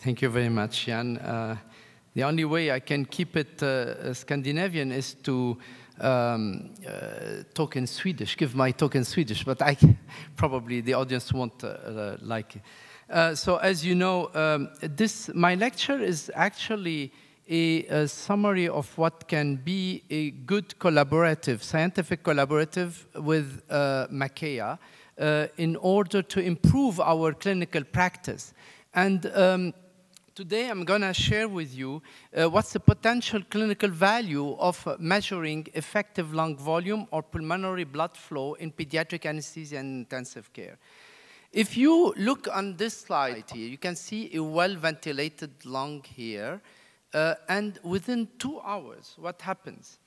Thank you very much, Jan. The only way I can keep it Scandinavian is to talk in Swedish, give my talk in Swedish, but probably the audience won't like it. So as you know, my lecture is actually a summary of what can be a good collaborative, scientific collaborative with Makea in order to improve our clinical practice. And today I'm going to share with you what's the potential clinical value of measuring effective lung volume or pulmonary blood flow in pediatric anesthesia and intensive care. If you look on this slide here, you can see a well-ventilated lung here. And within 2 hours, what happens?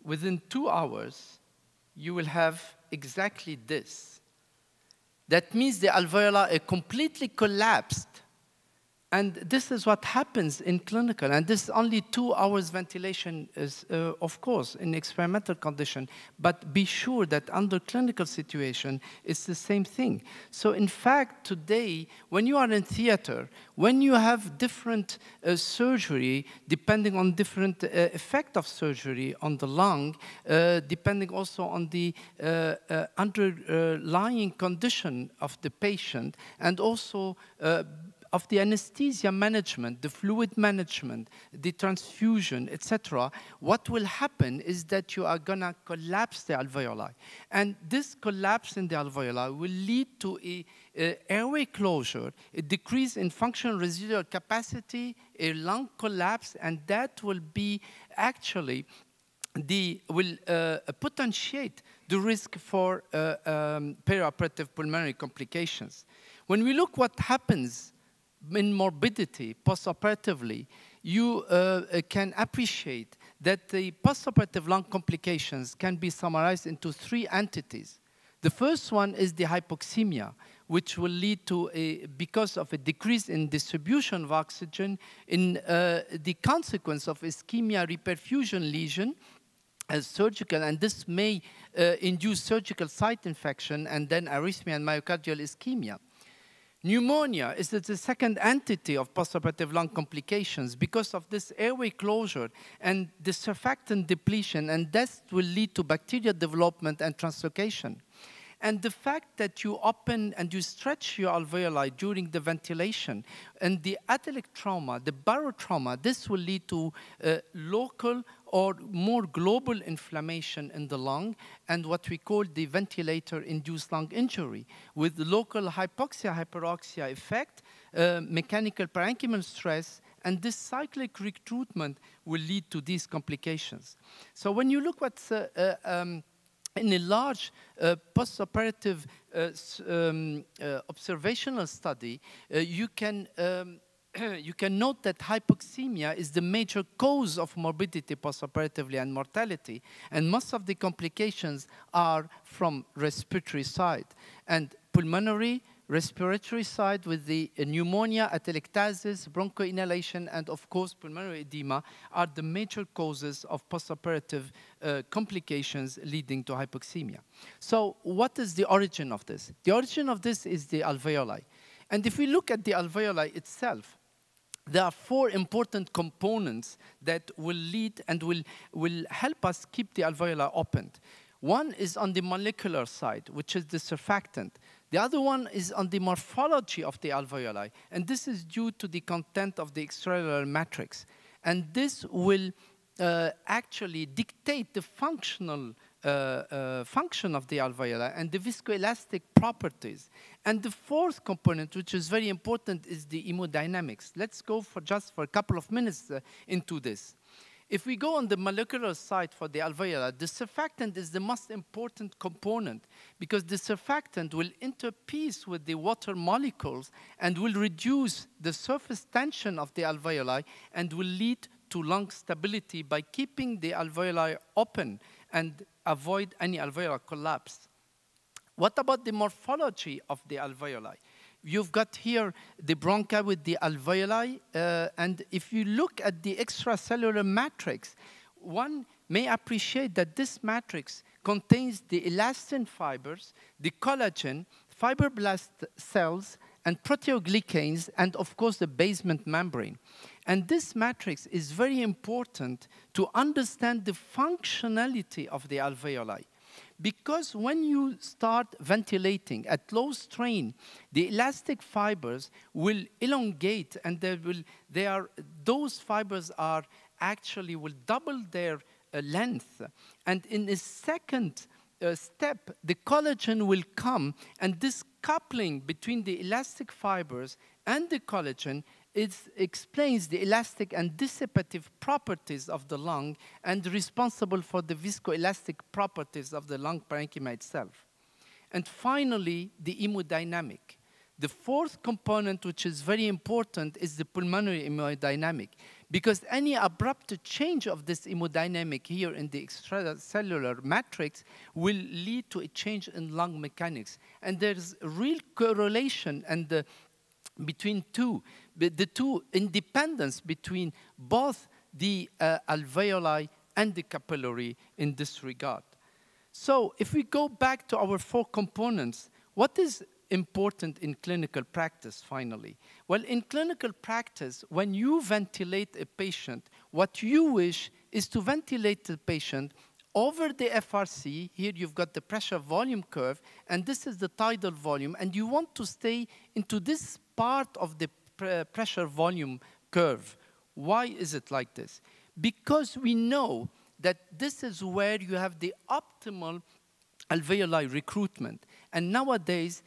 Within 2 hours, you will have exactly this. That means the alveoli are completely collapsed. And this is what happens in clinical. And this only 2 hours ventilation is, of course, in experimental condition. But be sure that under clinical situation, it's the same thing. So in fact, today, when you are in theater, when you have different surgery, depending on different effect of surgery on the lung, depending also on the underlying condition of the patient, and also of the anesthesia management, the fluid management, the transfusion, etc., what will happen is that you are going to collapse the alveoli. And this collapse in the alveoli will lead to a airway closure, a decrease in functional residual capacity, a lung collapse, and that will be actually will potentiate the risk for perioperative pulmonary complications. When we look what happens in morbidity post-operatively, you can appreciate that the post-operative lung complications can be summarized into 3 entities. The first one is the hypoxemia, which will lead to, because of a decrease in distribution of oxygen, in the consequence of ischemia reperfusion lesion as surgical, and this may induce surgical site infection and then arrhythmia and myocardial ischemia. Pneumonia is the second entity of postoperative lung complications because of this airway closure and the surfactant depletion, and that will lead to bacterial development and translocation. And the fact that you open and you stretch your alveoli during the ventilation and the atelic trauma, the barotrauma, this will lead to local or more global inflammation in the lung and what we call the ventilator-induced lung injury with local hypoxia-hyperoxia effect, mechanical parenchymal stress, and this cyclic recruitment will lead to these complications. So when you look what's in a large post-operative observational study, you can note that hypoxemia is the major cause of morbidity postoperatively and mortality, and most of the complications are from respiratory side. And pulmonary, respiratory side with the pneumonia, atelectasis, bronchoinhalation, and of course pulmonary edema are the major causes of postoperative complications leading to hypoxemia. So what is the origin of this? The origin of this is the alveoli. And if we look at the alveoli itself, there are 4 important components that will lead and will help us keep the alveoli opened. One is on the molecular side, which is the surfactant. The other one is on the morphology of the alveoli, and this is due to the content of the extracellular matrix. And this will actually dictate the functional function of the alveoli and the viscoelastic properties. And the 4th component, which is very important, is the hemodynamics. Let's go for just for a couple of minutes into this. If we go on the molecular side for the alveoli, the surfactant is the most important component because the surfactant will interpiece with the water molecules and will reduce the surface tension of the alveoli and will lead to lung stability by keeping the alveoli open and avoid any alveolar collapse. What about the morphology of the alveoli? You've got here the bronchi with the alveoli, and if you look at the extracellular matrix, one may appreciate that this matrix contains the elastin fibers, the collagen, fibroblast cells, and proteoglycans, and of course the basement membrane. And this matrix is very important to understand the functionality of the alveoli. Because when you start ventilating at low strain, the elastic fibers will elongate, and those fibers are actually will double their length. And in a second step, the collagen will come, and this coupling between the elastic fibers and the collagen explains the elastic and dissipative properties of the lung and responsible for the viscoelastic properties of the lung parenchyma itself. And finally, the hemodynamic. The fourth component, which is very important, is the pulmonary hemodynamic, because any abrupt change of this hemodynamic here in the extracellular matrix will lead to a change in lung mechanics. And there's a real correlation and between the two independence between both the alveoli and the capillary in this regard. So if we go back to our four components, what is important in clinical practice finally? Well, in clinical practice, when you ventilate a patient, what you wish is to ventilate the patient over the FRC. Here you've got the pressure volume curve, and this is the tidal volume, and you want to stay into this part of the pressure volume curve. Why is it like this? Because we know that this is where you have the optimal alveoli recruitment. And nowadays,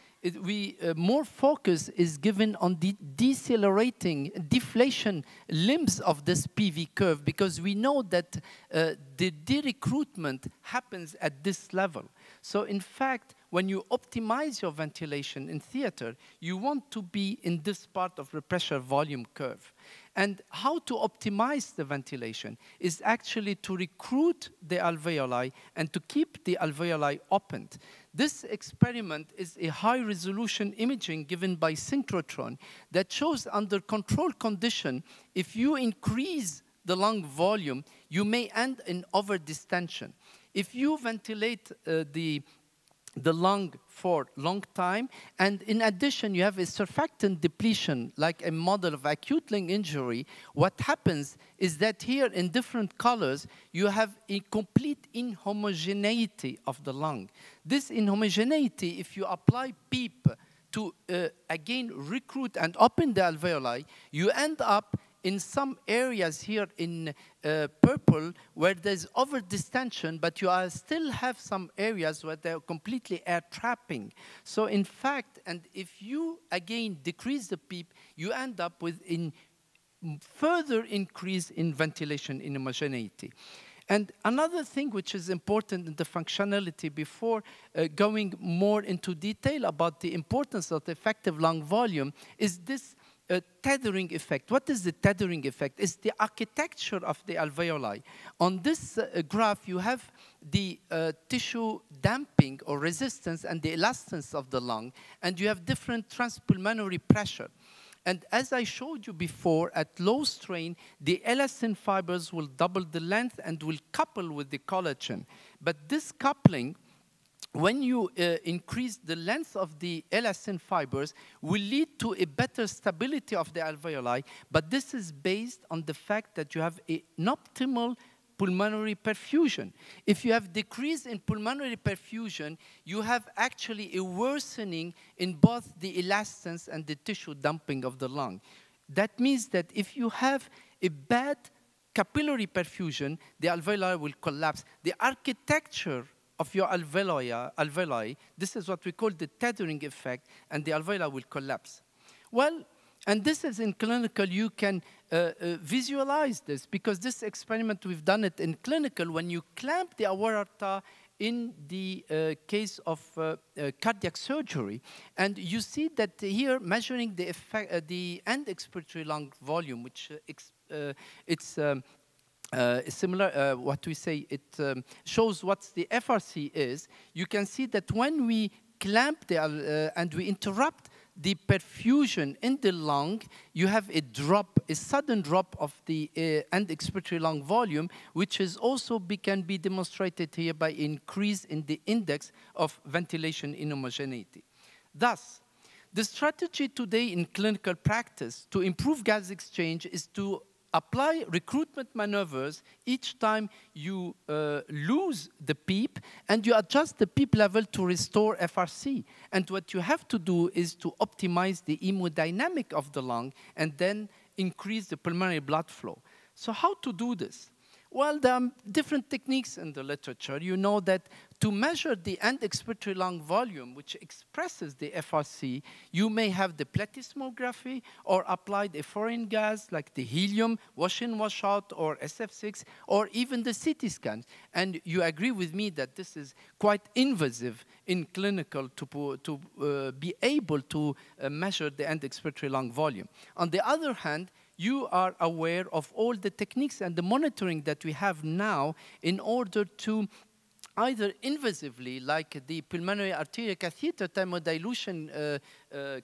more focus is given on the decelerating deflation limbs of this PV curve, because we know that the de-recruitment happens at this level. So in fact, when you optimize your ventilation in theater, you want to be in this part of the pressure volume curve. And how to optimize the ventilation is actually to recruit the alveoli and to keep the alveoli opened. This experiment is a high-resolution imaging given by synchrotron that shows under controlled condition, if you increase the lung volume, you may end in overdistension. If you ventilate the lung for a long time, and in addition you have a surfactant depletion like a model of acute lung injury, what happens is that here in different colors you have a complete inhomogeneity of the lung. This inhomogeneity, if you apply PEEP to again recruit and open the alveoli, you end up in some areas here in purple where there's overdistension, but you still have some areas where they're completely air trapping. So in fact, and if you again decrease the PEEP, you end up with a further increase in ventilation inhomogeneity. And another thing which is important in the functionality before going more into detail about the importance of the effective lung volume is this tethering effect. What is the tethering effect? It's the architecture of the alveoli. On this graph, you have the tissue damping or resistance and the elastance of the lung, and you have different transpulmonary pressure. And as I showed you before, at low strain, the elastin fibers will double the length and will couple with the collagen. But this coupling, when you increase the length of the elastin fibers, will lead to a better stability of the alveoli, but this is based on the fact that you have an optimal pulmonary perfusion. If you have decrease in pulmonary perfusion, you have actually a worsening in both the elastance and the tissue dumping of the lung. That means that if you have a bad capillary perfusion, the alveoli will collapse. The architecture of your alveoli, this is what we call the tethering effect, and the alveoli will collapse. Well, and this is in clinical, you can visualize this, because this experiment, we've done it in clinical, when you clamp the aorta in the case of cardiac surgery, and you see that here measuring the effect, the end expiratory lung volume, which it's similar, what we say, it shows what the FRC is. You can see that when we clamp the, and we interrupt the perfusion in the lung, you have a drop, a sudden drop of the end expiratory lung volume, which is also can be demonstrated here by increase in the index of ventilation inhomogeneity. Thus, the strategy today in clinical practice to improve gas exchange is to apply recruitment maneuvers each time you lose the PEEP, and you adjust the PEEP level to restore FRC. And what you have to do is to optimize the hemodynamic of the lung and then increase the pulmonary blood flow. So how to do this? Well, there are different techniques in the literature. You know that to measure the end expiratory lung volume, which expresses the FRC, you may have the plethysmography or applied a foreign gas like the helium, wash-in, wash-out, or SF6, or even the CT scans. And you agree with me that this is quite invasive in clinical to be able to measure the end expiratory lung volume. On the other hand, you are aware of all the techniques and the monitoring that we have now in order to either invasively, like the pulmonary arterial catheter, thermodilution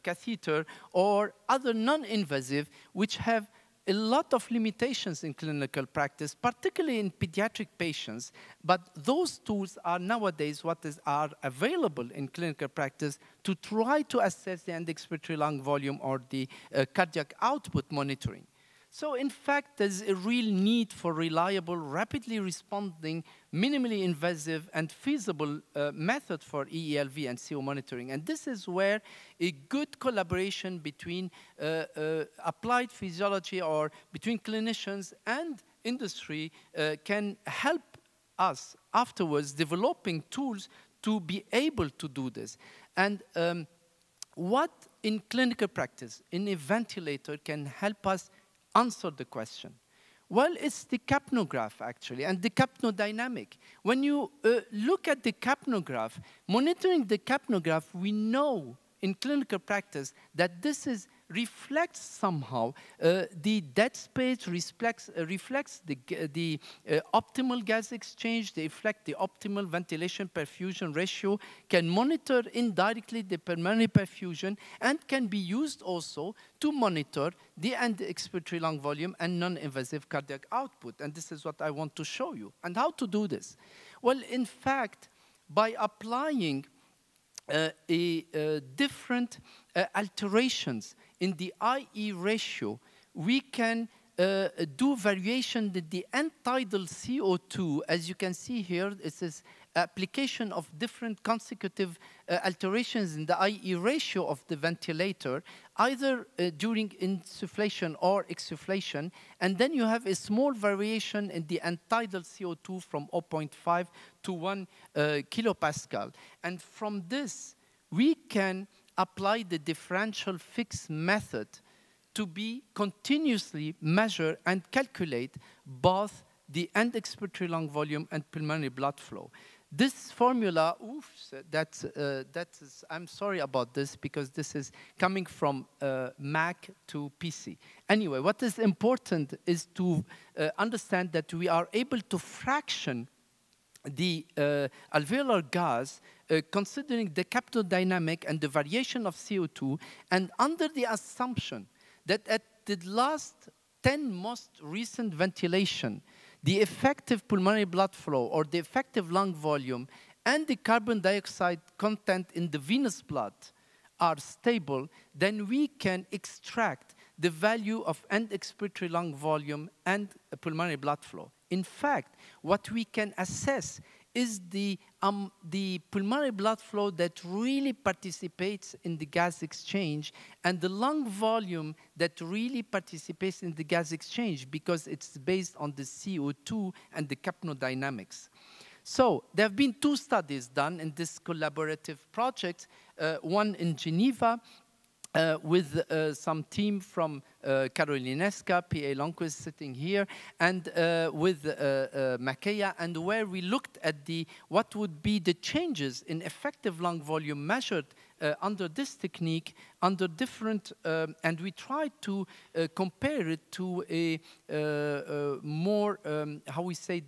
catheter, or other non-invasive, which have a lot of limitations in clinical practice, particularly in pediatric patients. But those tools are nowadays are available in clinical practice to try to assess the end expiratory lung volume or the cardiac output monitoring. So in fact, there's a real need for reliable, rapidly responding, minimally invasive, and feasible method for EELV and CO monitoring. And this is where a good collaboration between applied physiology or between clinicians and industry can help us afterwards developing tools to be able to do this. And what in clinical practice, in a ventilator, can help us answer the question? Well, it's the capnograph, actually, and the capnodynamic. When you look at the capnograph, monitoring the capnograph, we know in clinical practice that this reflects somehow the dead space, reflects the optimal gas exchange, they reflect the optimal ventilation perfusion ratio, can monitor indirectly the pulmonary perfusion, and can be used also to monitor the end expiratory lung volume and non-invasive cardiac output. And this is what I want to show you. And how to do this? Well, in fact, by applying different alterations in the IE ratio, we can do variation in the end tidal CO2. As you can see here, it is application of different consecutive alterations in the IE ratio of the ventilator, either during insufflation or exsufflation, and then you have a small variation in the end tidal CO2 from 0.5 to 1 kilopascal. And from this, we can apply the differential fix method to be continuously measure and calculate both the end expiratory lung volume and pulmonary blood flow. This formula, I'm sorry about this because this is coming from Mac to PC. Anyway, what is important is to understand that we are able to fraction the alveolar gas considering the capnodynamic and the variation of CO2, and under the assumption that at the last 10 most recent ventilation, the effective pulmonary blood flow or the effective lung volume and the carbon dioxide content in the venous blood are stable, then we can extract the value of end expiratory lung volume and pulmonary blood flow. In fact, what we can assess is the pulmonary blood flow that really participates in the gas exchange and the lung volume that really participates in the gas exchange because it's based on the CO2 and the capnodynamics. So there have been 2 studies done in this collaborative project, one in Geneva with some team from Karolineska, P.A. Lundquist sitting here, and with Makeya, and where we looked at what would be the changes in effective lung volume measured under this technique, under different, and we tried to compare it to a more more, how we say,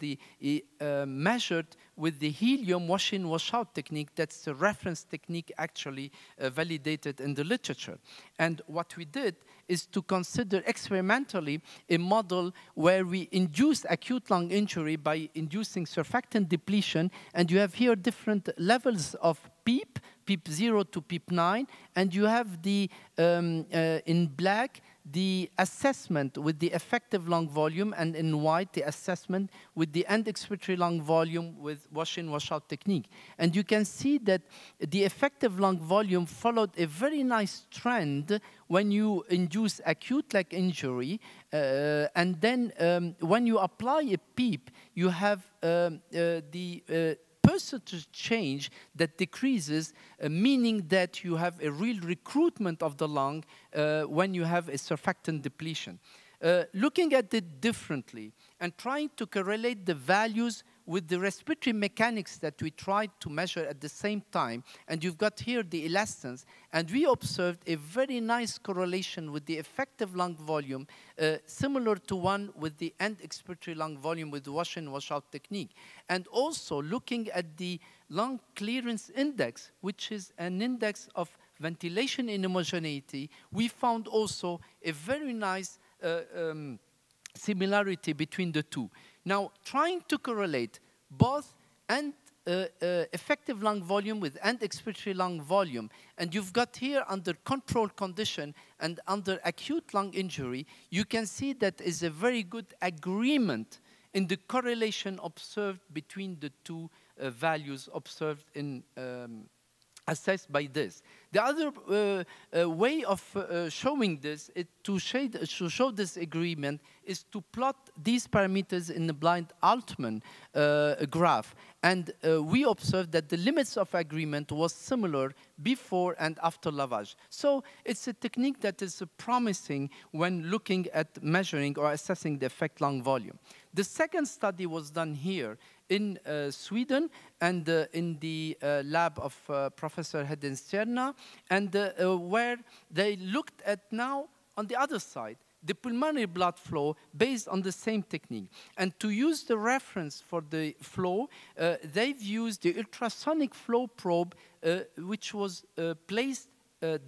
measured with the helium wash-in, wash-out technique. That's the reference technique actually validated in the literature. And what we did is to consider experimentally a model where we induce acute lung injury by inducing surfactant depletion. And you have here different levels of PEEP, PEEP 0 to PEEP 9, and you have the, in black, the assessment with the effective lung volume, and in white, the assessment with the end expiratory lung volume with wash-in, wash-out technique. And you can see that the effective lung volume followed a very nice trend when you induce acute leg injury, and then when you apply a PEEP, you have the percentage change that decreases, meaning that you have a real recruitment of the lung when you have a surfactant depletion. Looking at it differently and trying to correlate the values with the respiratory mechanics that we tried to measure at the same time, and you've got here the elastance, and we observed a very nice correlation with the effective lung volume, similar to one with the end expiratory lung volume with the wash-in, wash-out technique. And also looking at the lung clearance index, which is an index of ventilation inhomogeneity, we found also a very nice similarity between the two. Now, trying to correlate both and effective lung volume with end expiratory lung volume, and you've got here under controlled condition and under acute lung injury, you can see that is a very good agreement in the correlation observed between the two values observed in assessed by this. The other way of showing this, to show this agreement, is to plot these parameters in the blind Altman graph. And we observed that the limits of agreement was similar before and after lavage. So it's a technique that is promising when looking at measuring or assessing the effect lung volume. The second study was done here in Sweden and in the lab of Professor Hedenstierna, and where they looked at now on the other side, the pulmonary blood flow based on the same technique. And to use the reference for the flow, they've used the ultrasonic flow probe, which was placed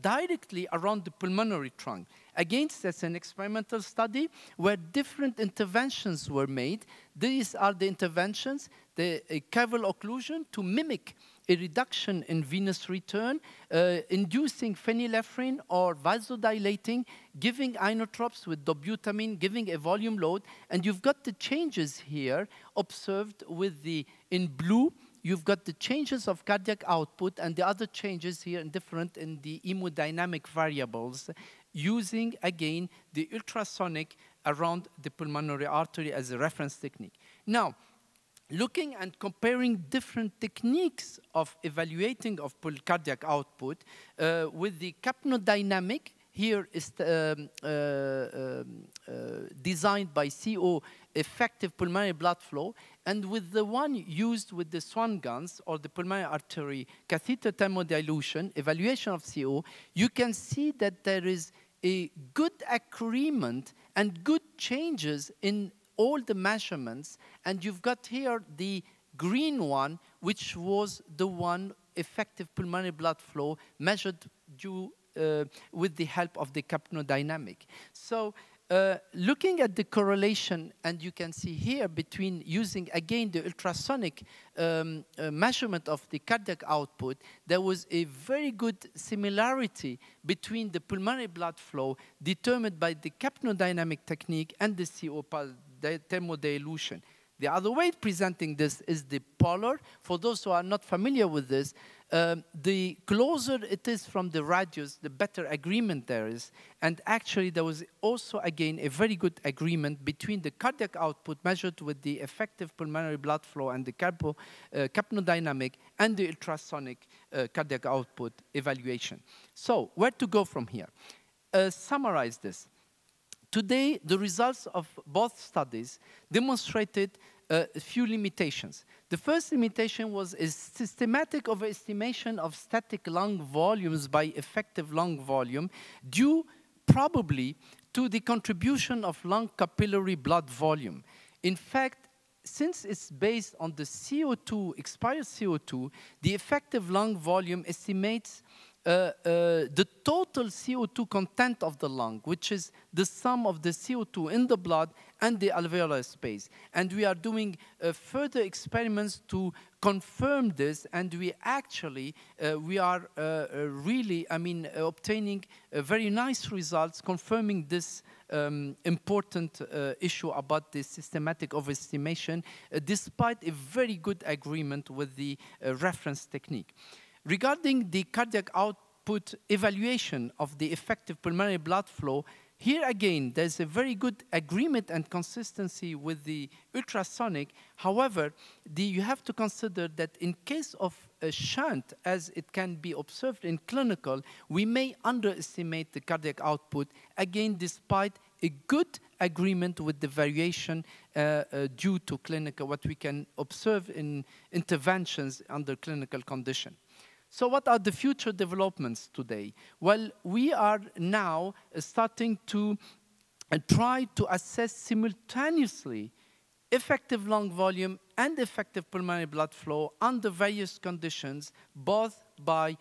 directly around the pulmonary trunk. Again, that's an experimental study where different interventions were made. These are the interventions, the caval occlusion to mimic a reduction in venous return, inducing phenylephrine or vasodilating, giving inotropes with dobutamine, giving a volume load. And you've got the changes here observed with the, in blue, you've got the changes of cardiac output and the other changes here in different in the hemodynamic variables, using, again, the ultrasonic around the pulmonary artery as a reference technique. Now, looking and comparing different techniques of evaluating of cardiac output with the capnodynamic, here is designed by CO, effective pulmonary blood flow, and with the one used with the Swan guns or the pulmonary artery catheter thermodilution, evaluation of CO, you can see that there is a good agreement and good changes in all the measurements. And you've got here the green one, which was the one effective pulmonary blood flow measured due with the help of the capnodynamic. So looking at the correlation, and you can see here between using again the ultrasonic measurement of the cardiac output, there was a very good similarity between the pulmonary blood flow determined by the capnodynamic technique and the CO thermodilution. The other way of presenting this is the polar. For those who are not familiar with this, the closer it is from the radius, the better agreement there is. And actually, there was also, again, a very good agreement between the cardiac output measured with the effective pulmonary blood flow and the capnodynamic and the ultrasonic cardiac output evaluation. So, where to go from here? Summarize this. Today, the results of both studies demonstrated a few limitations. The first limitation was a systematic overestimation of static lung volumes by effective lung volume, due probably to the contribution of lung capillary blood volume. In fact, since it's based on the CO2, expired CO2, the effective lung volume estimates the total CO2 content of the lung, which is the sum of the CO2 in the blood and the alveolar space. And we are doing further experiments to confirm this, and we actually, we are really, obtaining very nice results confirming this important issue about the systematic overestimation, despite a very good agreement with the reference technique. Regarding the cardiac output evaluation of the effective pulmonary blood flow, here again, there's a very good agreement and consistency with the ultrasonic. However, you have to consider that in case of a shunt, as it can be observed in clinical, we may underestimate the cardiac output, again, despite a good agreement with the variation due to clinical, what we can observe in interventions under clinical condition. So what are the future developments today? Well, we are now starting to try to assess simultaneously effective lung volume and effective pulmonary blood flow under various conditions, both by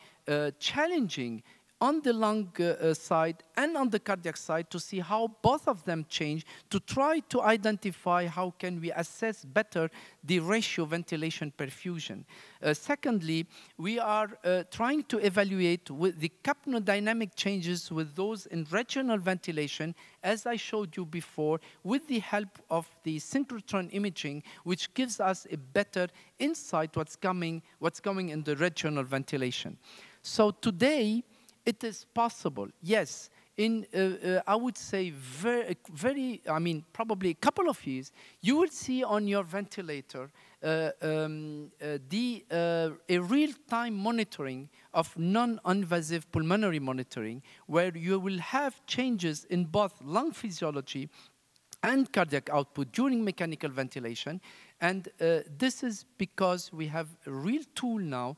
challenging on the lung side and on the cardiac side to see how both of them change, to try to identify how can we assess better the ratio ventilation perfusion. Secondly, we are trying to evaluate with the capnodynamic changes with those in regional ventilation, as I showed you before, with the help of the synchrotron imaging, which gives us a better insight what's coming in the regional ventilation. So today, it is possible, yes, in, I would say, probably a couple of years, you will see on your ventilator a real-time monitoring of non-invasive pulmonary monitoring, where you will have changes in both lung physiology and cardiac output during mechanical ventilation. And this is because we have a real tool now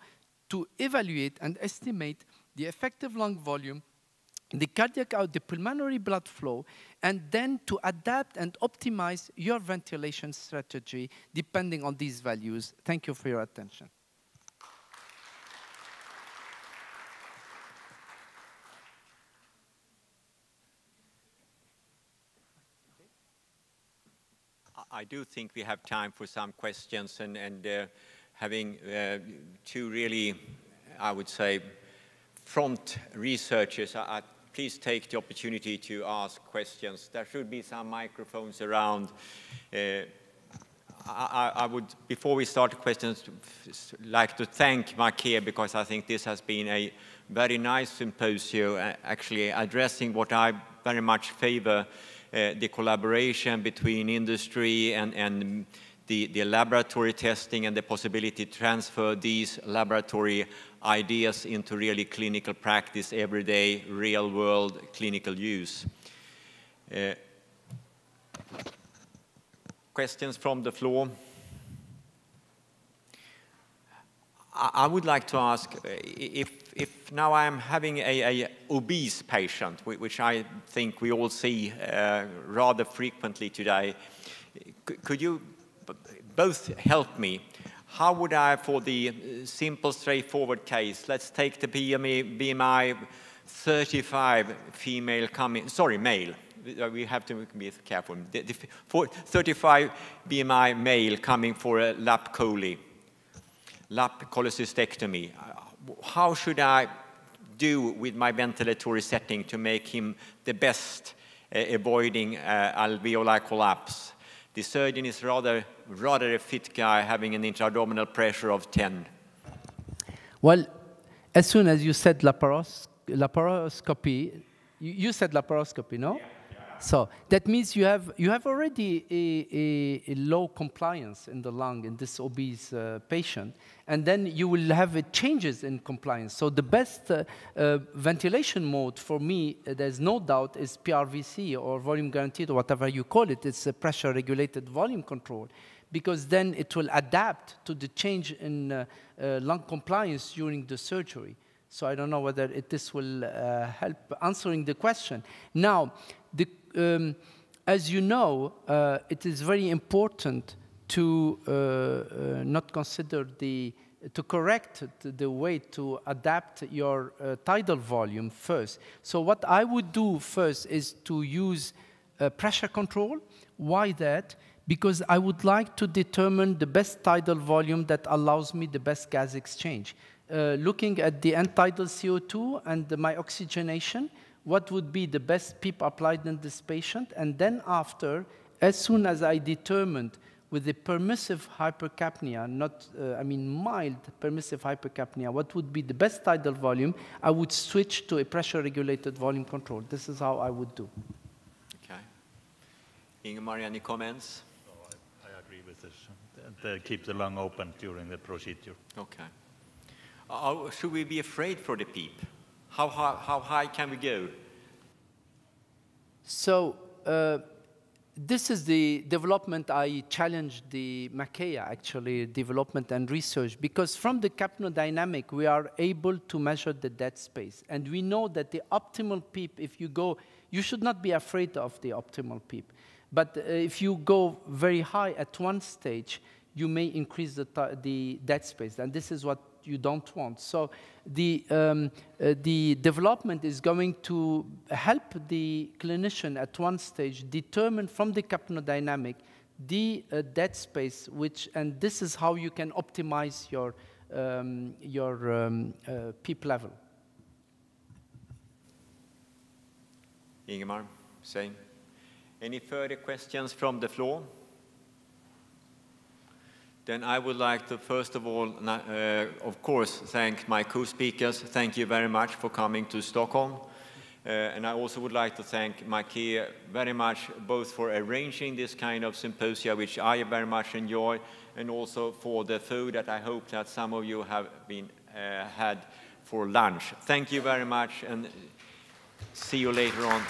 to evaluate and estimate the effective lung volume, the cardiac out, the pulmonary blood flow, and then to adapt and optimize your ventilation strategy depending on these values. Thank you for your attention. I do think we have time for some questions, and having two really, I would say, front researchers, please take the opportunity to ask questions. There should be some microphones around. I would, before we start the questions, like to thank Marquet, because I think this has been a very nice symposium, actually addressing what I very much favor, the collaboration between industry and the laboratory testing and the possibility to transfer these laboratory ideas into really clinical practice, everyday, real-world clinical use. Questions from the floor? I would like to ask, if now I'm having a obese patient, which I think we all see rather frequently today, could you both help me? How would I, for the simple, straightforward case, let's take the BMI 35 female coming, sorry, male. We have to be careful. For 35 BMI male coming for a lap chole, lap cholecystectomy. How should I do with my ventilatory setting to make him the best, avoiding alveoli collapse? The surgeon is rather a fit guy, having an intra-abdominal pressure of 10. Well, as soon as you said laparoscopy, you said laparoscopy, no? Yeah. So that means you have already a low compliance in the lung in this obese patient, and then you will have changes in compliance. So the best ventilation mode for me, there's no doubt, is PRVC or volume guaranteed or whatever you call it. It's a pressure regulated volume control, because then it will adapt to the change in lung compliance during the surgery. So I don't know whether this will help answering the question. Now, as you know, it is very important to not consider to correct the way to adapt your tidal volume first. So what I would do first is to use pressure control. Why that? Because I would like to determine the best tidal volume that allows me the best gas exchange. Looking at the end tidal CO2 and my oxygenation, what would be the best PEEP applied in this patient? And then after, as soon as I determined with the permissive hypercapnia, not, I mean mild permissive hypercapnia, what would be the best tidal volume, I would switch to a pressure-regulated volume control. This is how I would do. Okay. Ingemar, any comments? No, I agree with this. Keep the lung open during the procedure. Okay. Should we be afraid for the PEEP? How high can we go? So, this is the development I challenged the Mackaya, actually, development and research, because from the capnodynamic, we are able to measure the dead space. And we know that the optimal PEEP, if you go, you should not be afraid of the optimal PEEP. But if you go very high at one stage, you may increase the dead space. And this is what you don't want. So the development is going to help the clinician at one stage determine from the capnodynamic the dead space, and this is how you can optimize your PEEP level. Ingemar, same. Any further questions from the floor? Then I would like to, first of all, of course, thank my co-speakers. Thank you very much for coming to Stockholm. And I also would like to thank Mackaya very much, both for arranging this kind of symposia, which I very much enjoy, and also for the food that I hope that some of you have had for lunch. Thank you very much, and see you later on.